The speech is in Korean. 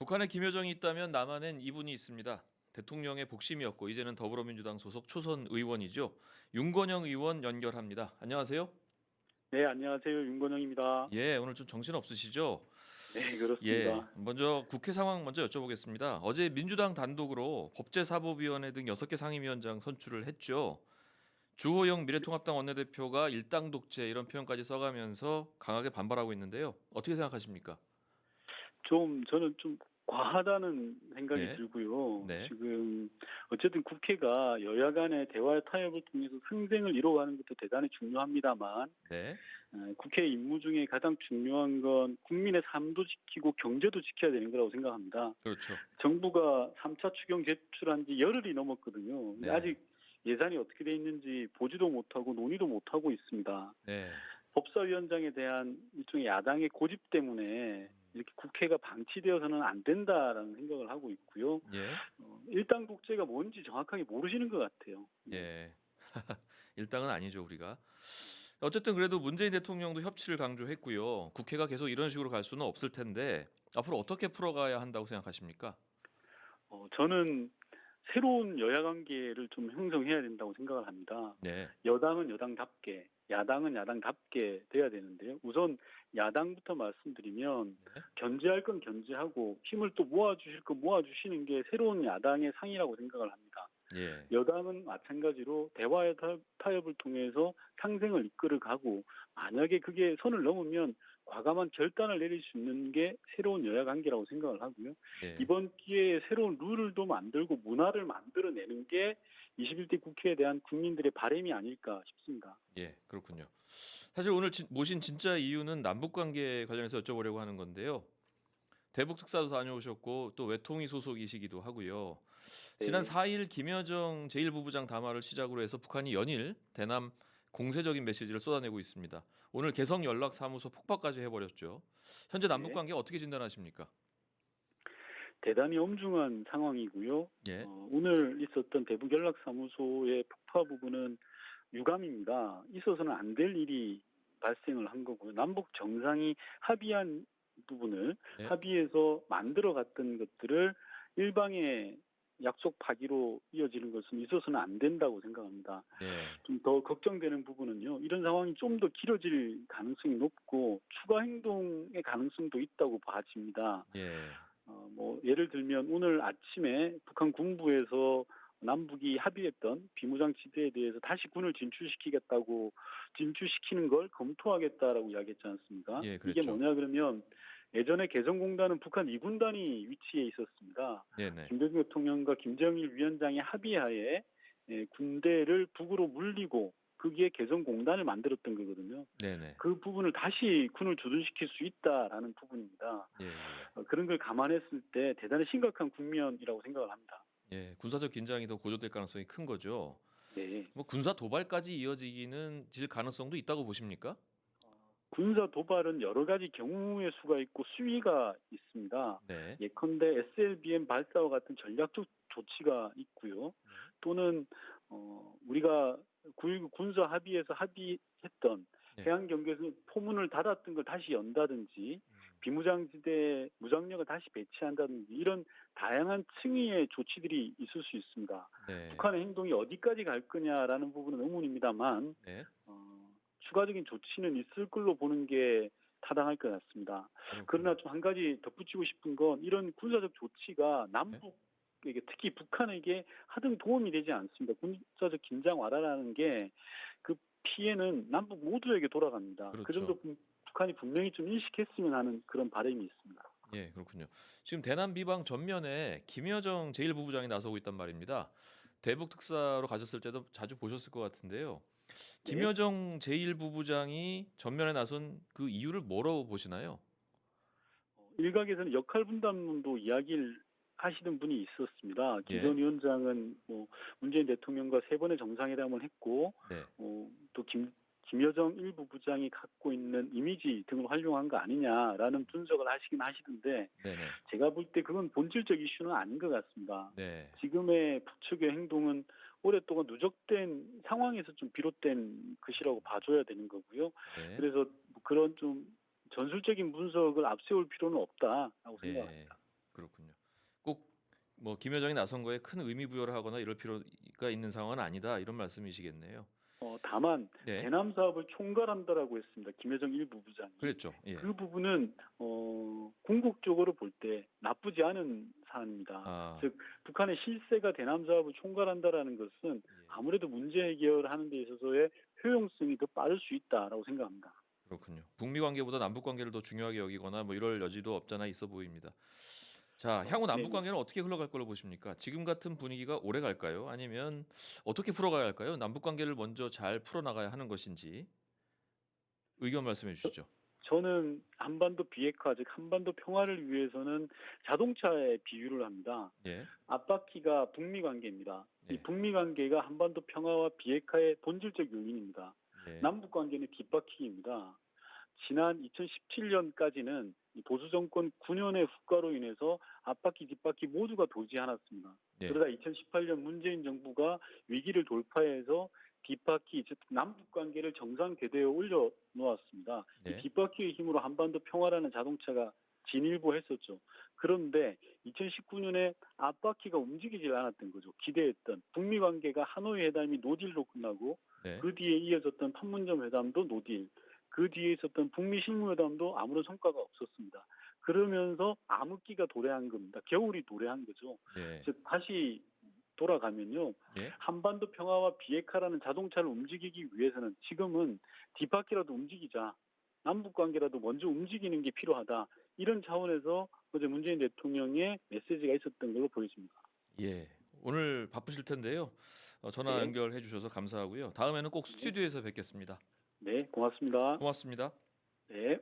북한에 김여정이 있다면 남한엔 이분이 있습니다. 대통령의 복심이었고 이제는 더불어민주당 소속 초선 의원이죠. 윤건영 의원 연결합니다. 안녕하세요. 네, 안녕하세요. 윤건영입니다. 예, 오늘 좀 정신 없으시죠? 네, 예, 그렇습니다. 먼저 국회 상황 먼저 여쭤보겠습니다. 어제 민주당 단독으로 법제사법위원회 등 6개 상임위원장 선출을 했죠. 주호영 미래통합당 원내대표가 일당 독재 이런 표현까지 써가면서 강하게 반발하고 있는데요. 어떻게 생각하십니까? 저는 좀 과하다는 생각이 예, 들고요. 네, 지금 어쨌든 국회가 여야 간의 대화 타협을 통해서 상생을 이뤄가는 것도 대단히 중요합니다만, 네, 국회 임무 중에 가장 중요한 건 국민의 삶도 지키고 경제도 지켜야 되는 거라고 생각합니다. 그렇죠. 정부가 3차 추경 제출한 지 열흘이 넘었거든요. 근데 네, 아직 예산이 어떻게 돼 있는지 보지도 못하고 논의도 못하고 있습니다. 네. 법사위원장에 대한 일종의 야당의 고집 때문에 이렇게 국회가 방치되어서는 안 된다라는 생각을 하고 있고요. 예. 일당 독재가 뭔지 정확하게 모르시는 것 같아요. 네. 예. 일당은 아니죠, 우리가. 어쨌든 그래도 문재인 대통령도 협치를 강조했고요. 국회가 계속 이런 식으로 갈 수는 없을 텐데 앞으로 어떻게 풀어가야 한다고 생각하십니까? 저는 새로운 여야 관계를 좀 형성해야 된다고 생각을 합니다. 네. 여당은 여당답게, 야당은 야당답게 돼야 되는데요. 우선 야당부터 말씀드리면 네. 견제할 건 견제하고 힘을 또 모아주실 건 모아주시는 게 새로운 야당의 상이라고 생각을 합니다. 예. 여당은 마찬가지로 대화의 타협을 통해서 상생을 이끌어가고 만약에 그게 선을 넘으면 과감한 결단을 내릴 수 있는 게 새로운 여야 관계라고 생각을 하고요. 네. 이번 기회에 새로운 룰을도 만들고 문화를 만들어내는 게 21대 국회에 대한 국민들의 바람이 아닐까 싶습니다. 예. 그렇군요. 사실 오늘 모신 진짜 이유는 남북 관계 관련해서 여쭤보려고 하는 건데요. 대북 특사도 다녀오셨고 또 외통위 소속이시기도 하고요. 지난 네. 4일 김여정 제1부부장 담화를 시작으로 해서 북한이 연일 대남 공세적인 메시지를 쏟아내고 있습니다. 오늘 개성 연락사무소 폭파까지 해버렸죠. 현재 남북 네. 관계 어떻게 진단하십니까? 대단히 엄중한 상황이고요. 예, 오늘 있었던 대북 연락사무소의 폭파 부분은 유감입니다. 있어서는 안 될 일이 발생을 한 거고요. 남북 정상이 합의한 부분을 네, 합의해서 만들어 갔던 것들을 일방의 약속 파기로 이어지는 것은 있어서는 안 된다고 생각합니다. 네, 좀 더 걱정되는 부분은요. 이런 상황이 좀 더 길어질 가능성이 높고 추가 행동의 가능성도 있다고 봐집니다. 예, 예를 들면 오늘 아침에 북한 군부에서 남북이 합의했던 비무장지대에 대해서 다시 군을 진출시키는 걸 검토하겠다라고 이야기했지 않습니까? 예, 이게 그랬죠. 뭐냐 그러면 예전에 개성공단은 북한 2군단이 위치해 있었습니다. 네, 네, 김대중 대통령과 김정일 위원장의 합의하에 군대를 북으로 물리고 거기에 개성공단을 만들었던 거거든요. 네, 네, 그 부분을 다시 군을 주둔시킬 수 있다라는 부분입니다. 예, 예, 그런 걸 감안했을 때 대단히 심각한 국면이라고 생각을 합니다. 예. 군사적 긴장이 더 고조될 가능성이 큰 거죠. 네. 뭐 군사 도발까지 이어지기는 질 가능성도 있다고 보십니까? 군사 도발은 여러 가지 경우의 수가 있고 수위가 있습니다. 네, 예컨대 SLBM 발사와 같은 전략적 조치가 있고요. 네, 또는 우리가 9.19 군사 합의에서 합의했던 네, 해안 경계에서 포문을 닫았던 걸 다시 연다든지 비무장지대 무장력을 다시 배치한다든지 이런 다양한 층위의 조치들이 있을 수 있습니다. 네, 북한의 행동이 어디까지 갈 거냐라는 부분은 의문입니다만 네, 추가적인 조치는 있을 걸로 보는 게 타당할 것 같습니다. 그렇군요. 그러나 좀 한 가지 덧붙이고 싶은 건 이런 군사적 조치가 네, 남북에게 특히 북한에게 하등 도움이 되지 않습니다. 군사적 긴장 완화라는 게 그 피해는 남북 모두에게 돌아갑니다. 그 그렇죠. 점도 북한이 분명히 좀 인식했으면 하는 그런 바람이 있습니다. 예, 그렇군요. 지금 대남 비방 전면에 김여정 제1부부장이 나서고 있단 말입니다. 대북 특사로 가셨을 때도 자주 보셨을 것 같은데요. 네. 김여정 제1부부장이 전면에 나선 그 이유를 뭐라고 보시나요? 일각에서는 역할 분담론도 이야기를 하시는 분이 있었습니다. 예, 김정은 위원장은 문재인 대통령과 세 번의 정상회담을 했고 네, 또 김여정 일부 부장이 갖고 있는 이미지 등을 활용한 거 아니냐라는 분석을 하시긴 하시던데 네, 네, 제가 볼 때 그건 본질적 이슈는 아닌 것 같습니다. 네, 지금의 북측의 행동은 오랫동안 누적된 상황에서 좀 비롯된 것이라고 봐줘야 되는 거고요. 네, 그래서 그런 좀 전술적인 분석을 앞세울 필요는 없다라고 네. 생각합니다. 그렇군요. 꼭 뭐 김여정이 나선 거에 큰 의미 부여를 하거나 이럴 필요가 있는 상황은 아니다 이런 말씀이시겠네요. 다만 네, 대남 사업을 총괄한다라고 했습니다. 김여정 일부 부장이. 그랬죠. 예. 그 부분은 궁극적으로 볼 때 나쁘지 않은 사안입니다. 아, 즉 북한의 실세가 대남 사업을 총괄한다라는 것은 예, 아무래도 문제 해결하는 데 있어서의 효용성이 더 빠를 수 있다라고 생각합니다. 그렇군요. 북미 관계보다 남북 관계를 더 중요하게 여기거나 뭐 이럴 여지도 없잖아 있어 보입니다. 자, 향후 남북 네. 관계는 어떻게 흘러갈 걸로 보십니까? 지금 같은 분위기가 오래 갈까요? 아니면 어떻게 풀어가야 할까요? 남북 관계를 먼저 잘 풀어나가야 하는 것인지 의견 말씀해 주시죠. 저는 한반도 비핵화, 즉 한반도 평화를 위해서는 자동차에 비유를 합니다. 예, 앞바퀴가 북미 관계입니다. 이 예, 북미 관계가 한반도 평화와 비핵화의 본질적 요인입니다. 예, 남북 관계는 뒷바퀴입니다. 지난 2017년까지는 보수 정권 9년의 후과로 인해서 앞바퀴 뒷바퀴 모두가 도지 않았습니다. 예, 그러다 2018년 문재인 정부가 위기를 돌파해서 뒷바퀴, 즉 남북 관계를 정상 궤도에 올려 놓았습니다. 이 예, 뒷바퀴의 힘으로 한반도 평화라는 자동차가 진일보했었죠. 그런데 2019년에 앞바퀴가 움직이질 않았던 거죠. 기대했던 북미 관계가 하노이 회담이 노딜로 끝나고 네, 그 뒤에 이어졌던 판문점 회담도 노딜, 그 뒤에 있었던 북미 실무회담도 아무런 성과가 없었습니다. 그러면서 암흑기가 도래한 겁니다. 겨울이 도래한 거죠. 예, 즉 다시 돌아가면요. 예, 한반도 평화와 비핵화라는 자동차를 움직이기 위해서는 지금은 뒷바퀴라도 움직이자. 남북 관계라도 먼저 움직이는 게 필요하다. 이런 차원에서 어제 문재인 대통령의 메시지가 있었던 걸로 보여집니다. 예. 오늘 바쁘실 텐데요. 전화 네, 연결해 주셔서 감사하고요. 다음에는 꼭 네, 스튜디오에서 뵙겠습니다. 네, 고맙습니다. 고맙습니다. 네.